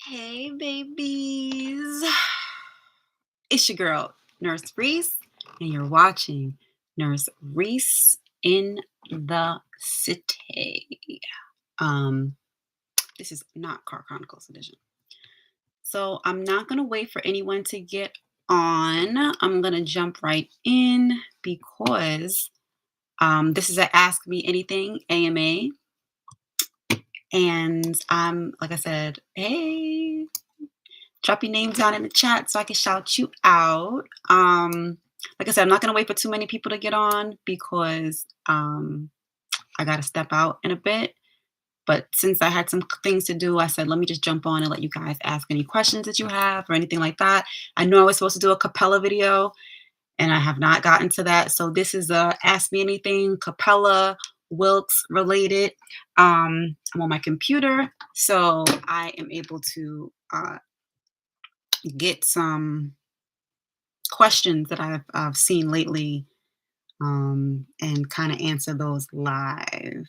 Hey, babies. It's your girl, Nurse Reese, and you're watching Nurse Reese in the City. Um, this is not Car Chronicles edition. So I'm not going to wait for anyone to get on. I'm going to jump right in because this is a Ask Me Anything AMA. And like I said, hey, drop your names down in the chat so I can shout you out. Like I said, I'm not going to wait for too many people to get on because I got to step out in a bit. But since I had some things to do, I said, let me just jump on and let you guys ask any questions that you have or anything like that. I know I was supposed to do a Capella video and I have not gotten to that. So this is a Ask Me Anything Capella Wilkes related. I'm on my computer, so I am able to get some questions that I've seen lately and kind of answer those live.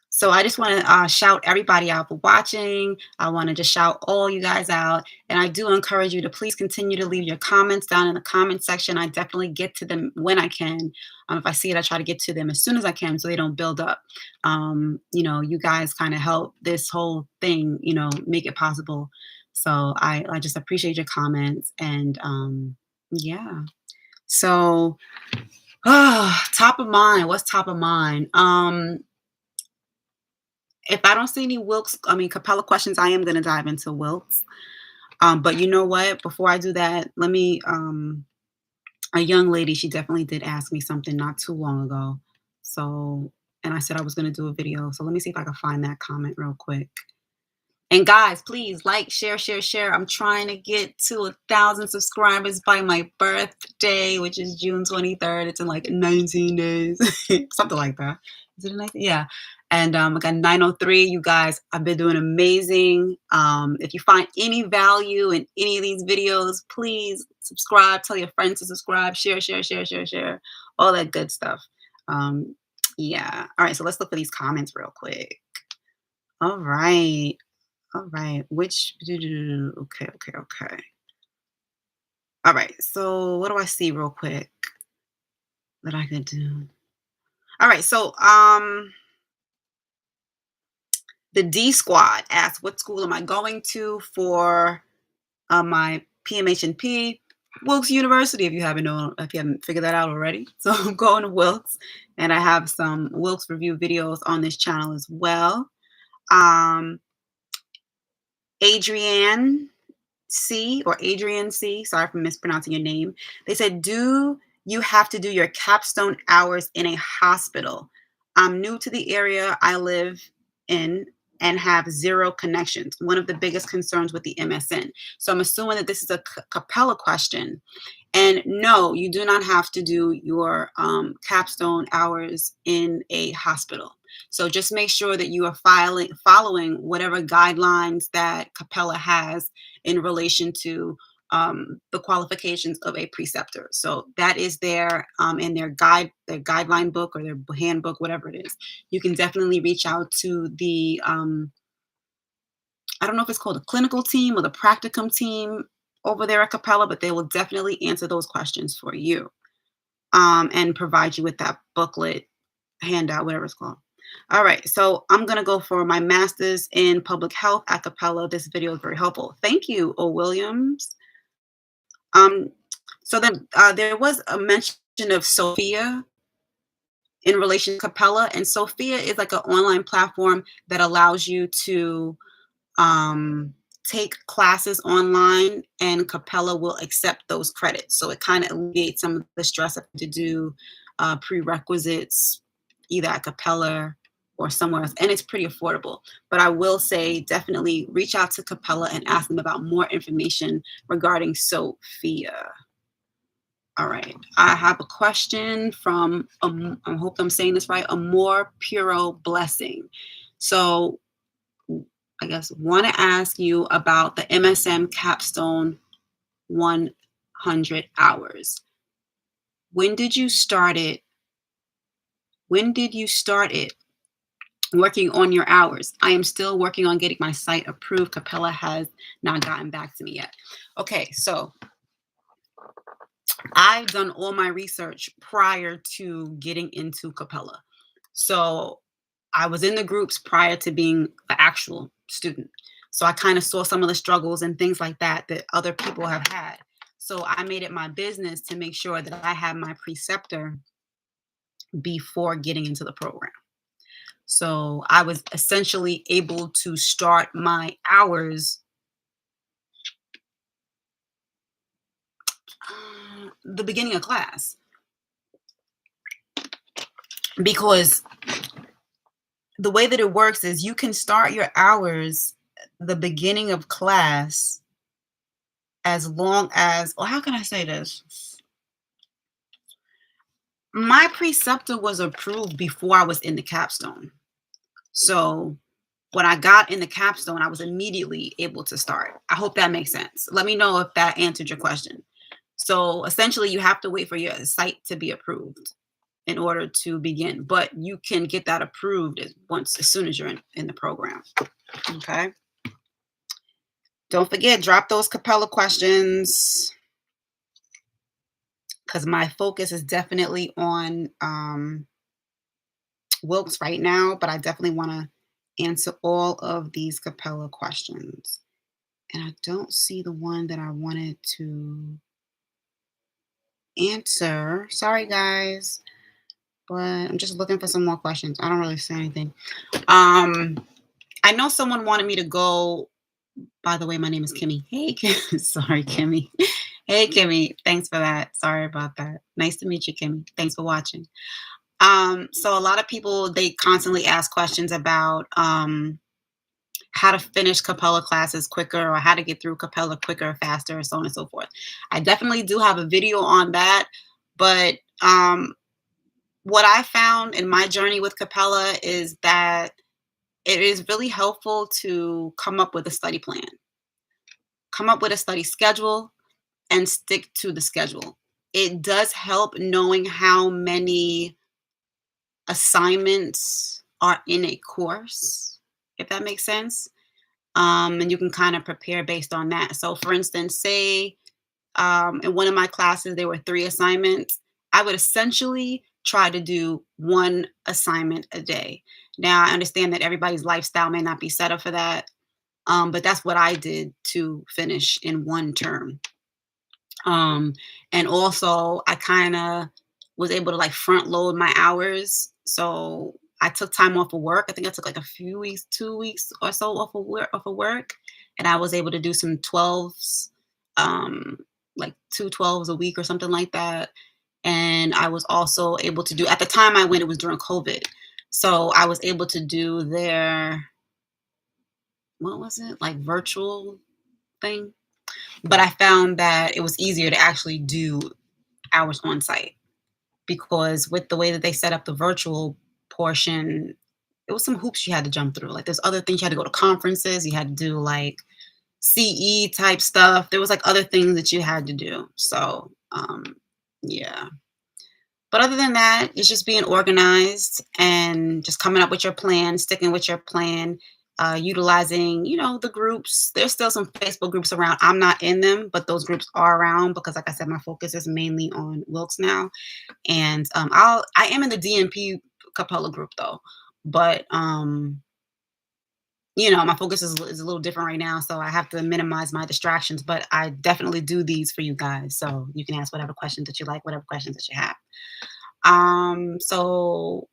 So I just want to shout everybody out for watching. I want to just shout all you guys out. And I do encourage you to please continue to leave your comments down in the comment section. I definitely get to them when I can. If I see it, I try to get to them as soon as I can so they don't build up. You guys kind of help this whole thing, make it possible. So I just appreciate your comments. And yeah. So top of mind. What's top of mind? If I don't see any Capella questions, I am going to dive into Wilkes. But you know what? Before I do that, let me, a young lady, she definitely did ask me something not too long ago. So, and I said I was going to do a video. So let me see if I can find that comment real quick. And guys, please like, share. I'm trying to get to 1,000 subscribers by my birthday, which is June 23rd. It's in like 19 days, something like that. Is it a 19? Yeah. And I got 903. You guys, I've been doing amazing. If you find any value in any of these videos, please subscribe. Tell your friends to subscribe. Share. All that good stuff. Yeah. All right. So let's look for these comments real quick. All right. Okay. All right. So what do I see real quick that I could do? All right. So the D Squad asked, what school am I going to for my PMHNP? Wilkes University, if you haven't figured that out already. So I'm going to Wilkes, and I have some Wilkes review videos on this channel as well. Adrienne C, sorry for mispronouncing your name. They said, do you have to do your capstone hours in a hospital? I'm new to the area I live in and have zero connections. One of the biggest concerns with the MSN. So I'm assuming that this is a Capella question. And no, you do not have to do your capstone hours in a hospital. So just make sure that you are following whatever guidelines that Capella has in relation to the qualifications of a preceptor. So that is there in their guideline book or their handbook, whatever it is. You can definitely reach out to the, I don't know if it's called the clinical team or the practicum team over there at Capella, but they will definitely answer those questions for you and provide you with that booklet, handout, whatever it's called. All right, so I'm going to go for my master's in public health at Capella. This video is very helpful. Thank you, O. Williams. So then there was a mention of Sophia in relation to Capella, and Sophia is like an online platform that allows you to take classes online, and Capella will accept those credits. So it kind of alleviates some of the stress to do prerequisites either at Capella or somewhere else, and it's pretty affordable. But I will say definitely reach out to Capella and ask them about more information regarding Sophia. All right, I have a question from, I hope I'm saying this right, Amor Puro Blessing. So I guess want to ask you about the MSM capstone 100 hours. When did you start it? Working on your hours. I am still working on getting my site approved. Capella has not gotten back to me yet. Okay, so I've done all my research prior to getting into Capella. So I was in the groups prior to being an actual student. So I kind of saw some of the struggles and things like that that other people have had. So I made it my business to make sure that I had my preceptor before getting into the program. So I was essentially able to start my hours the beginning of class, because the way that it works is you can start your hours the beginning of class as long as, or how can I say this? My preceptor was approved before I was in the capstone. So when I got in the capstone, I was immediately able to start. I hope that makes sense. Let me know if that answered your question. So essentially, you have to wait for your site to be approved in order to begin, but you can get that approved as soon as you're in the program. Okay. Don't forget, drop those Capella questions, because my focus is definitely on Wilkes right now, but I definitely want to answer all of these Capella questions. And I don't see the one that I wanted to answer. Sorry, guys, but I'm just looking for some more questions. I don't really say anything. I know someone wanted me to go. By the way, my name is Kimmy. Hey, Kim. Sorry, Kimmy. Hey, Kimmy. Thanks for that. Sorry about that. Nice to meet you, Kimmy. Thanks for watching. So a lot of people, they constantly ask questions about how to finish Capella classes quicker, or how to get through Capella quicker, faster, so on and so forth. I definitely do have a video on that, but what I found in my journey with Capella is that it is really helpful to come up with a study plan, come up with a study schedule, and stick to the schedule. It does help knowing how many assignments are in a course, if that makes sense. And you can kind of prepare based on that. So for instance, say in one of my classes, there were 3 assignments. I would essentially try to do 1 assignment a day. Now, I understand that everybody's lifestyle may not be set up for that, but that's what I did to finish in 1 term. And also, I kind of was able to like front load my hours. So I took time off of work. I think I took like a few weeks, 2 weeks or so off of work, and I was able to do some 12s, like 2 12s a week or something like that. And I was also able to do, at the time I went, it was during COVID. So I was able to do their, what was it? Like virtual thing. But I found that it was easier to actually do hours on site, because with the way that they set up the virtual portion, it was some hoops you had to jump through. Like there's other things, you had to go to conferences, you had to do like CE type stuff. There was like other things that you had to do. So yeah. But other than that, it's just being organized and just coming up with your plan, sticking with your plan, utilizing, the groups. There's still some Facebook groups around. I'm not in them, but those groups are around because, like I said, my focus is mainly on Wilkes now. And I am in the DNP Capella group though, but my focus is a little different right now, so I have to minimize my distractions. But I definitely do these for you guys, so you can ask whatever questions that you like, whatever questions that you have. So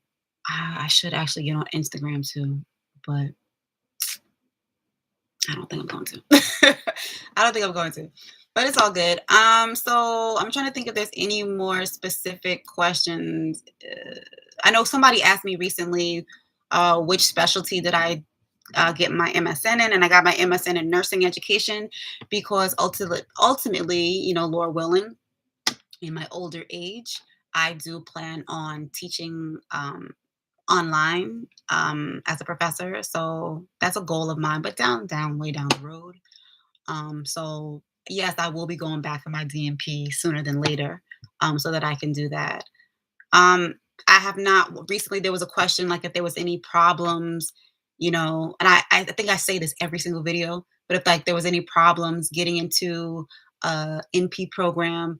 I should actually get on Instagram too, but I don't think I'm going to. I don't think I'm going to, but it's all good. So I'm trying to think if there's any more specific questions. I know somebody asked me recently, which specialty did I get my MSN in, and I got my MSN in nursing education because ultimately, Lord willing, in my older age, I do plan on teaching online as a professor. So that's a goal of mine, but way down the road. So yes, I will be going back for my DNP sooner than later, so that I can do that. I have not recently there was a question like if there was any problems, and I think I say this every single video, but if like there was any problems getting into NP program,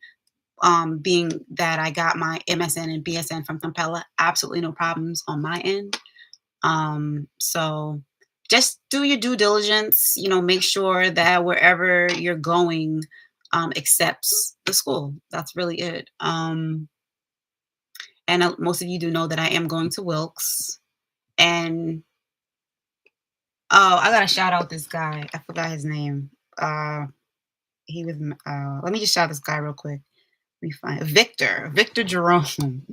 being that I got my MSN and BSN from Capella, absolutely no problems on my end. So just do your due diligence, make sure that wherever you're going accepts the school. That's really it. And most of you do know that I am going to Wilkes. And oh, I gotta shout out this guy. I forgot his name. He was. Let me just shout this guy real quick. Let me find Victor Jerome.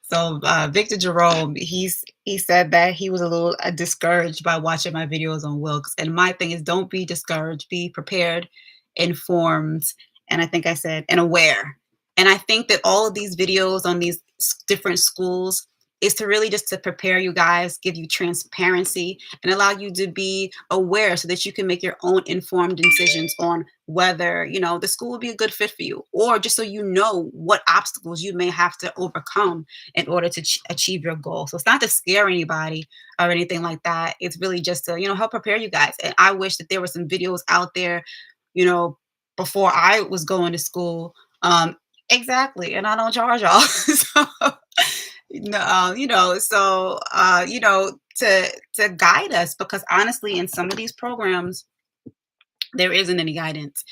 So Victor Jerome, he said that he was a little discouraged by watching my videos on Wilkes. And my thing is, don't be discouraged. Be prepared, informed, and I think I said, and aware. And I think that all of these videos on these different schools is to really just to prepare you guys, give you transparency, and allow you to be aware so that you can make your own informed decisions on whether, the school will be a good fit for you, or just so you know what obstacles you may have to overcome in order to achieve your goal. So it's not to scare anybody or anything like that. It's really just to, help prepare you guys. And I wish that there were some videos out there, before I was going to school. Exactly. And I don't charge y'all. So, to guide us, because honestly, in some of these programs, there isn't any guidance.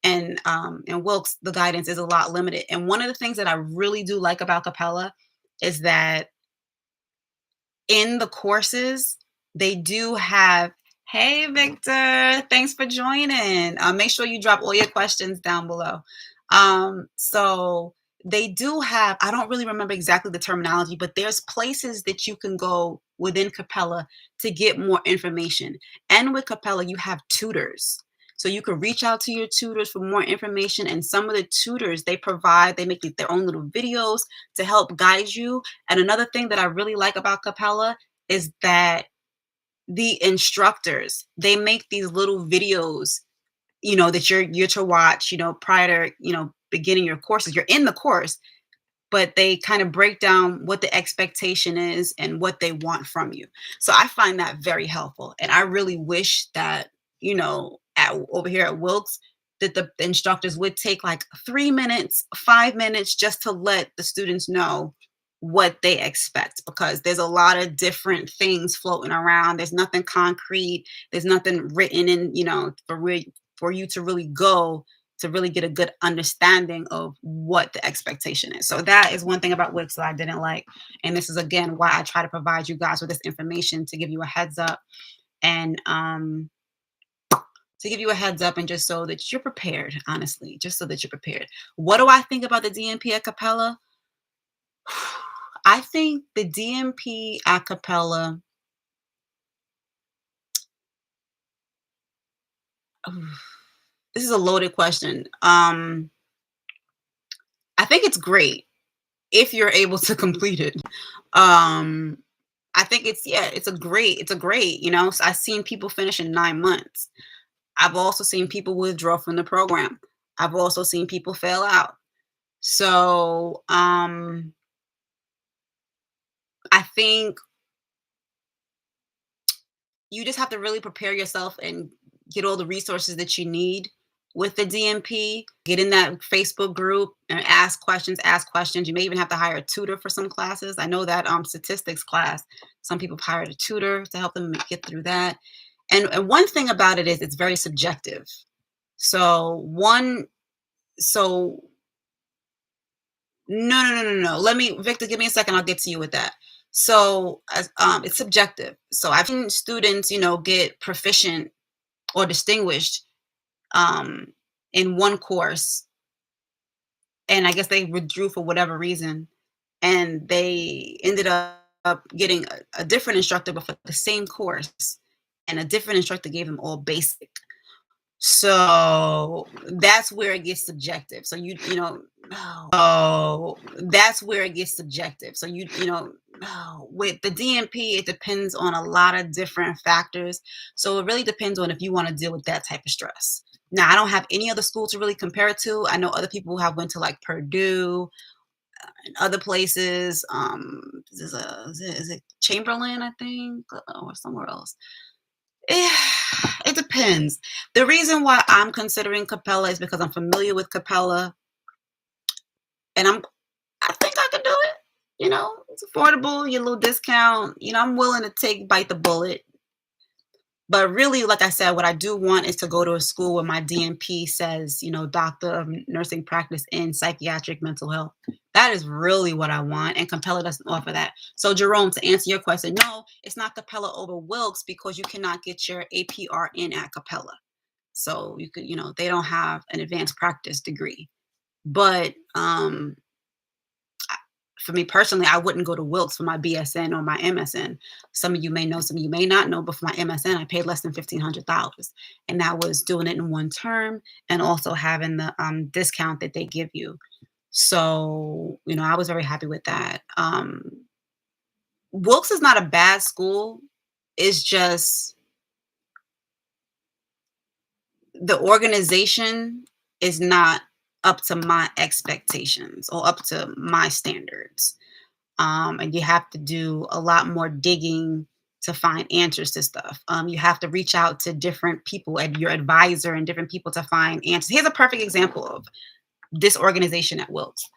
And in Wilkes, the guidance is a lot limited. And one of the things that I really do like about Capella is that in the courses, they do have, hey, Victor, thanks for joining. Make sure you drop all your questions down below. So they do have, I don't really remember exactly the terminology, but there's places that you can go within Capella to get more information. And with Capella, you have tutors. So you can reach out to your tutors for more information. And some of the tutors they make their own little videos to help guide you. And another thing that I really like about Capella is that the instructors, they make these little videos, that you're to watch, prior to, beginning your courses. You're in the course, but they kind of break down what the expectation is and what they want from you. So I find that very helpful. And I really wish that, over here at Wilkes, that the instructors would take like 3 minutes, 5 minutes just to let the students know what they expect, because there's a lot of different things floating around. There's nothing concrete. There's nothing written in, for you to really go to really get a good understanding of what the expectation is. So that is one thing about Wix that I didn't like. And this is, again, why I try to provide you guys with this information to give you a heads up and just so that you're prepared, honestly, just so that you're prepared. What do I think about the DMP at Capella? I think the DMP at Capella, this is a loaded question. I think it's great if you're able to complete it. I think it's a great, so I've seen people finish in 9 months. I've also seen people withdraw from the program. I've also seen people fail out. So, I think you just have to really prepare yourself and get all the resources that you need with the DMP. Get in that Facebook group and ask questions. You may even have to hire a tutor for some classes. I know that statistics class, some people have hired a tutor to help them get through that. And one thing about it is it's very subjective. No. Victor, give me a second. I'll get to you with that. So it's subjective. So I've seen students, get proficient or distinguished in one course, and I guess they withdrew for whatever reason, and they ended up getting a different instructor, but for the same course, and a different instructor gave them all basic. So that's where it gets subjective. So that's where it gets subjective. So with the DMP, it depends on a lot of different factors. So it really depends on if you want to deal with that type of stress. Now, I don't have any other school to really compare it to. I know other people have went to like Purdue, in other places. Is it Chamberlain, I think, or somewhere else. It depends. The reason why I'm considering Capella is because I'm familiar with Capella, and I think I could do it. It's affordable, your little discount. I'm willing to bite the bullet. But really, like I said, what I do want is to go to a school where my DNP says, Doctor of Nursing Practice in Psychiatric Mental Health. That is really what I want, and Capella doesn't offer that. So, Jerome, to answer your question, no, it's not Capella over Wilkes because you cannot get your APRN at Capella. So you could, they don't have an advanced practice degree. But for me personally, I wouldn't go to Wilkes for my BSN or my MSN. Some of you may know, some of you may not know, but for my MSN, I paid less than $1,500. And that was doing it in one term and also having the discount that they give you. So, I was very happy with that. Wilkes is not a bad school. It's just the organization is not up to my expectations or up to my standards. And you have to do a lot more digging to find answers to stuff. You have to reach out to different people and your advisor and different people to find answers. Here's a perfect example of this organization at Wilkes.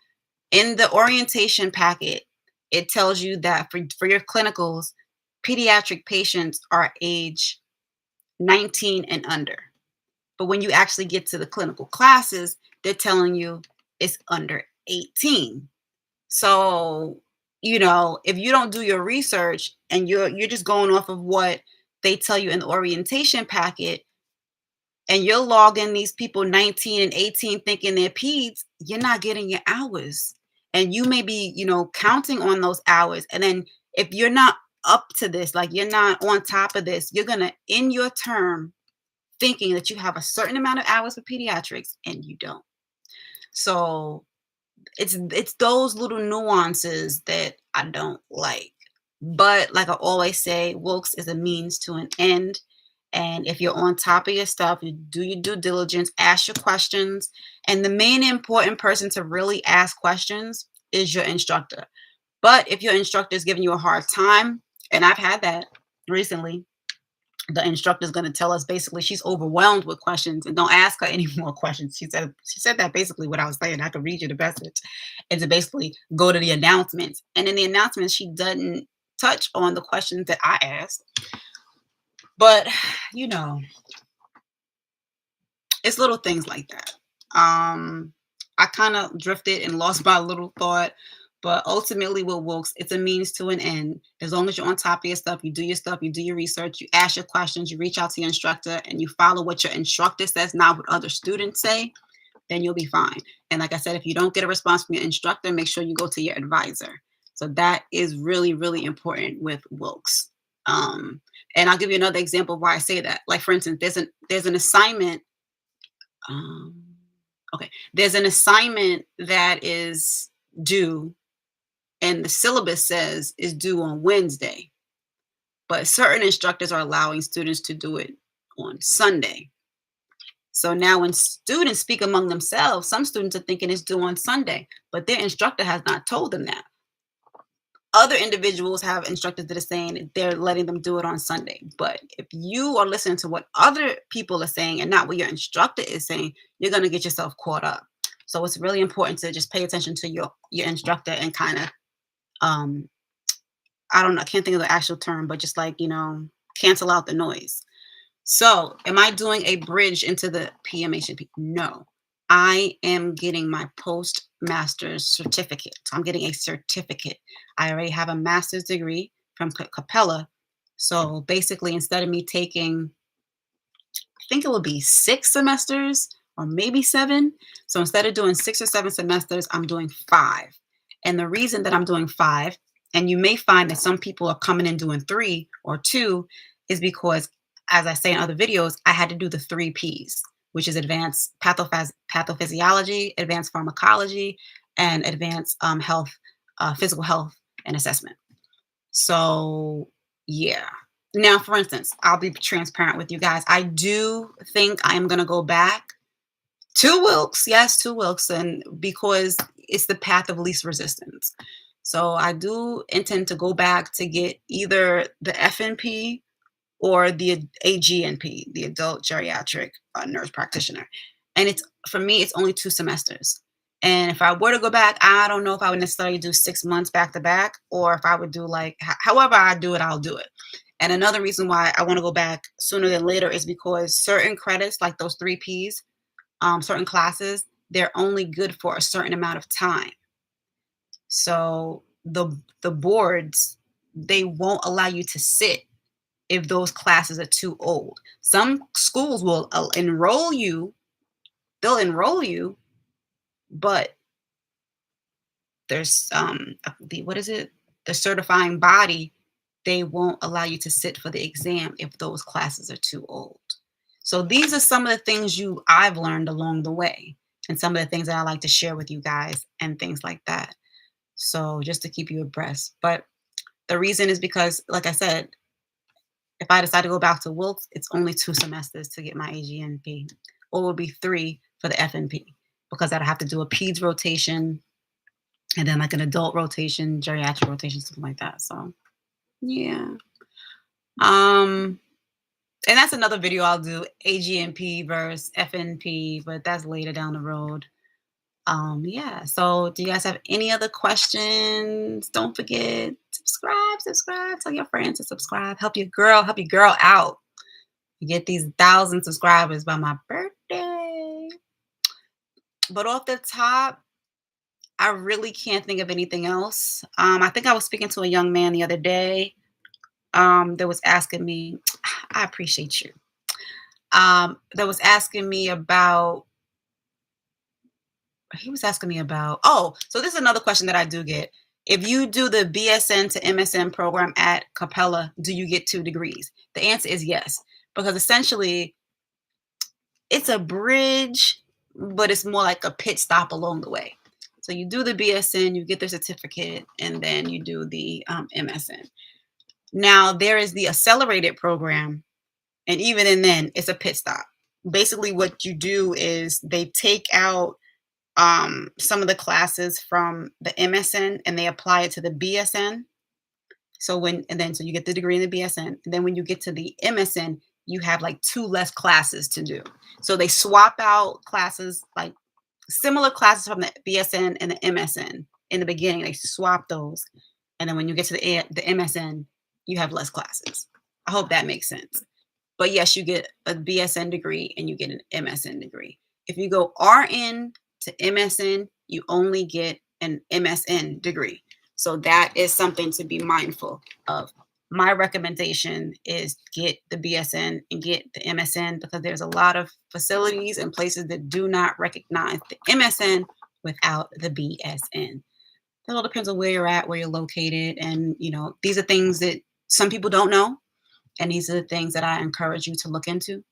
In the orientation packet, it tells you that for your clinicals, pediatric patients are age 19 and under. But when you actually get to the clinical classes, they're telling you it's under 18. So, if you don't do your research and you're just going off of what they tell you in the orientation packet, and you're logging these people 19 and 18 thinking they're peds, you're not getting your hours. And you may be, counting on those hours. And then if you're not up to this, like you're not on top of this, you're going to end your term thinking that you have a certain amount of hours for pediatrics and you don't. So it's those little nuances that I don't like. But like I always say, Wilkes is a means to an end. And if you're on top of your stuff, you do your due diligence, ask your questions. And the main important person to really ask questions is your instructor. But if your instructor is giving you a hard time, and I've had that recently, the instructor is going to tell us basically she's overwhelmed with questions and don't ask her any more questions. She said that basically what I was saying. I could read you the message and to basically go to the announcements. And in the announcements, she doesn't touch on the questions that I asked. But, it's little things like that. I kind of drifted and lost my little thought. But ultimately with Wilkes, it's a means to an end. As long as you're on top of your stuff, you do your research, you ask your questions, you reach out to your instructor, and you follow what your instructor says, not what other students say, then you'll be fine. And like I said, if you don't get a response from your instructor, make sure you go to your advisor. So that is really, really important with Wilkes. And I'll give you another example of why I say that. Like, for instance, there's an assignment. There's an assignment that is due, and the syllabus says is due on Wednesday. But certain instructors are allowing students to do it on Sunday. So now when students speak among themselves, some students are thinking it's due on Sunday, but their instructor has not told them that. Other individuals have instructors that are saying they're letting them do it on Sunday. But if you are listening to what other people are saying and not what your instructor is saying, you're going to get yourself caught up. So it's really important to just pay attention to your instructor and kind of, I don't know, I can't think of the actual term, but just like, cancel out the noise. So am I doing a bridge into the PMHP? No. I am getting my postmaster's certificate. So I'm getting a certificate. I already have a master's degree from Capella. So basically, instead of me taking, I think it will be 6 semesters or maybe 7. So instead of doing 6 or 7 semesters, I'm doing 5. And the reason that I'm doing 5, and you may find that some people are coming in doing 3 or 2, is because, as I say in other videos, I had to do the 3 Ps, which is advanced pathophysiology, advanced pharmacology, and advanced physical health and assessment. So, yeah. Now, for instance, I'll be transparent with you guys. I do think I am going to go back to Wilkes. Yes, to Wilkes. And because it's the path of least resistance. So I do intend to go back to get either the FNP or the AGNP, the Adult Geriatric Nurse Practitioner. And it's, for me, it's only 2 semesters. And if I were to go back, I don't know if I would necessarily do 6 months back to back, or if I would do like, however I do it, I'll do it. And another reason why I want to go back sooner than later is because certain credits, like those 3 Ps, certain classes, they're only good for a certain amount of time. So the boards, they won't allow you to sit if those classes are too old. Some schools will enroll you, they'll enroll you, but there's the certifying body, they won't allow you to sit for the exam if those classes are too old. So these are some of the things I've learned along the way, and some of the things that I like to share with you guys and things like that. So just to keep you abreast. But the reason is because, like I said, if I decide to go back to Wilkes, it's only 2 semesters to get my AGNP, or it will be 3 for the FNP, because I'd have to do a peds rotation and then like an adult rotation, geriatric rotation, something like that. So yeah. And that's another video I'll do, AGNP versus FNP, but that's later down the road. Yeah. So do you guys have any other questions? Don't forget, subscribe, tell your friends to subscribe. Help your girl out. You get these 1,000 subscribers by my birthday. But off the top, I really can't think of anything else. I think I was speaking to a young man the other day that was asking me, I appreciate you. That was asking me about, oh, so this is another question that I do get. If you do the BSN to MSN program at Capella, do you get 2 degrees? The answer is yes, because essentially it's a bridge, but it's more like a pit stop along the way. So you do the BSN, you get the certificate, and then you do the MSN. Now there is the accelerated program, and even in then, it's a pit stop. Basically what you do is they take out some of the classes from the MSN and they apply it to the BSN. So you get the degree in the BSN. And then when you get to the MSN, you have like 2 less classes to do. So they swap out classes, like similar classes from the BSN and the MSN in the beginning. They swap those. And then when you get to the MSN, you have less classes. I hope that makes sense. But yes, you get a BSN degree and you get an MSN degree. If you go RN to MSN, you only get an MSN degree. So that is something to be mindful of. My recommendation is get the BSN and get the MSN, because there's a lot of facilities and places that do not recognize the MSN without the BSN. It all depends on where you're at, where you're located. And, these are things that some people don't know. And these are the things that I encourage you to look into.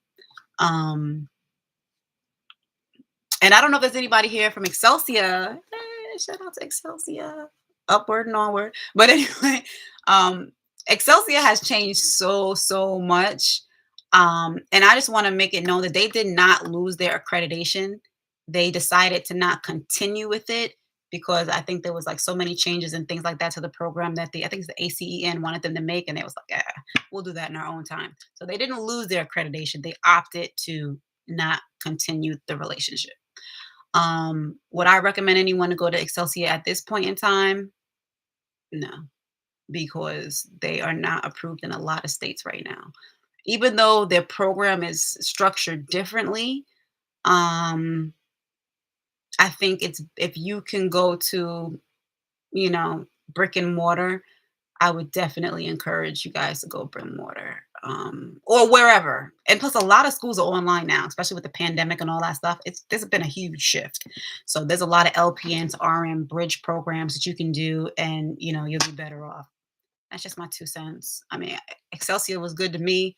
And I don't know if there's anybody here from Excelsior. Shout out to Excelsior. Upward and onward. But anyway, Excelsior has changed so much. And I just want to make it known that they did not lose their accreditation. They decided to not continue with it because I think there was like so many changes and things like that to the program that I think it's the ACEN wanted them to make. And they was like, yeah, we'll do that in our own time. So they didn't lose their accreditation. They opted to not continue the relationship. Would I recommend anyone to go to Excelsior at this point in time? No, because they are not approved in a lot of states right now. Even though their program is structured differently, I think if you can go to, brick and mortar, I would definitely encourage you guys to go brick and mortar. Or wherever. And plus a lot of schools are online now, especially with the pandemic and all that stuff. There's been a huge shift. So there's a lot of LPN to RN bridge programs that you can do, and you'll be better off. That's just my 2 cents. I mean, Excelsior was good to me,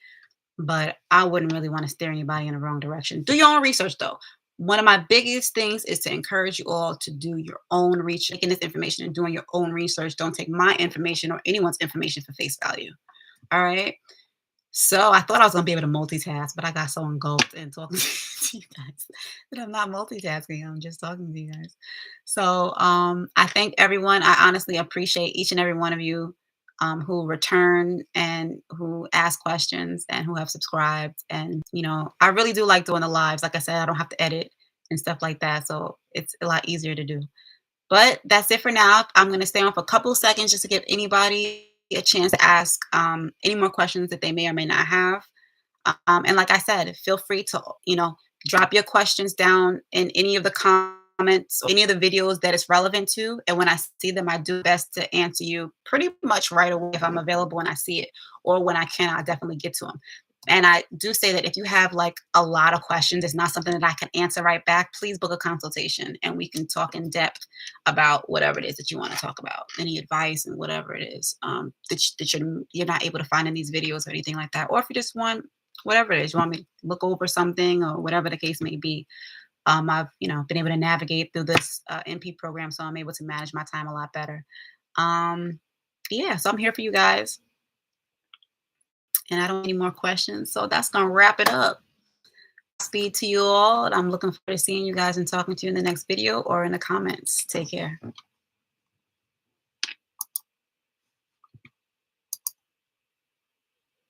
but I wouldn't really want to steer anybody in the wrong direction. Do your own research though. One of my biggest things is to encourage you all to do your own research, taking this information and doing your own research. Don't take my information or anyone's information for face value. All right. So I thought I was gonna be able to multitask, but I got so engulfed in talking to you guys that I'm not multitasking. I'm just talking to you guys. So I thank everyone. I honestly appreciate each and every one of you who return and who ask questions and who have subscribed. And I really do like doing the lives. Like I said, I don't have to edit and stuff like that, so it's a lot easier to do. But that's it for now. I'm going to stay on for a couple of seconds just to give anybody a chance to ask any more questions that they may or may not have. And like I said, feel free to, drop your questions down in any of the comments or any of the videos that it's relevant to. And when I see them, I do best to answer you pretty much right away if I'm available and I see it, or when I can, I'll definitely get to them. And I do say that if you have like a lot of questions, it's not something that I can answer right back, please book a consultation and we can talk in depth about whatever it is that you want to talk about, any advice and whatever it is that you're not able to find in these videos or anything like that. Or if you just want whatever it is, you want me to look over something or whatever the case may be. I've been able to navigate through this NP program, so I'm able to manage my time a lot better. Yeah, so I'm here for you guys. And I don't have any more questions. So that's going to wrap it up. Speed to you all. And I'm looking forward to seeing you guys and talking to you in the next video or in the comments. Take care.